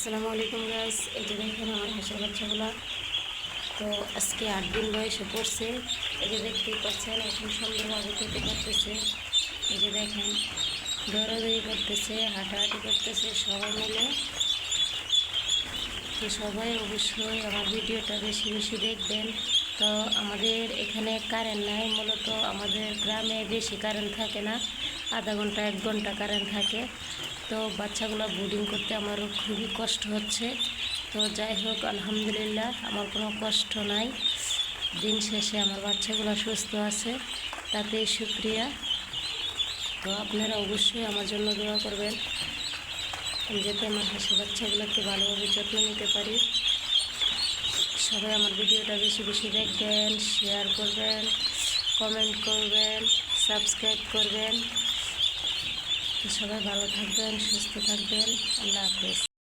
আসসালামু আলাইকুম গাইস। এই যে দেখেন আমার হাঁসের বাচ্চাগুলো তো আজকে 8 দিন বয়সে পড়ছে। এই যে দেখতেই পাচ্ছেন এখন সুন্দরভাবে খেতে পারতেছে। এই যে দেখেন দৌড়াদৌড়ি করতেছে, হাঁটাহাঁটি করতেছে সবাই মিলে। তো সবাই অবশ্যই আমার ভিডিওটা বেশি বেশি দেখবেন। তো আমাদের এখানে কারেন্ট নাই, মূলত আমাদের গ্রামে বেশি কারেন্ট থাকে না, আধা ঘন্টা 1 ঘন্টা কারেন্ট থাকে। তো বাচ্চাগুলো বোর্ডিং করতে আমারও খুবই কষ্ট হচ্ছে। তো যাই হোক, আলহামদুলিল্লাহ আমার কোনো কষ্ট নাই। দিন শেষে আমার বাচ্চাগুলো সুস্থ আছে, তাতেই শুক্রিয়া। তো আপনারা অবশ্যই আমার জন্য দোয়া করবেন যাতে আমার হাঁসের বাচ্চাগুলোকে ভালোভাবে যত্ন নিতে পারি। সবাই আমার ভিডিওটা বেশি বেশি দেখবেন, শেয়ার করবেন, কমেন্ট করবেন, সাবস্ক্রাইব করবেন। তো সবাই ভালো থাকবেন, সুস্থ থাকবেন। আল্লাহ হাফেজ।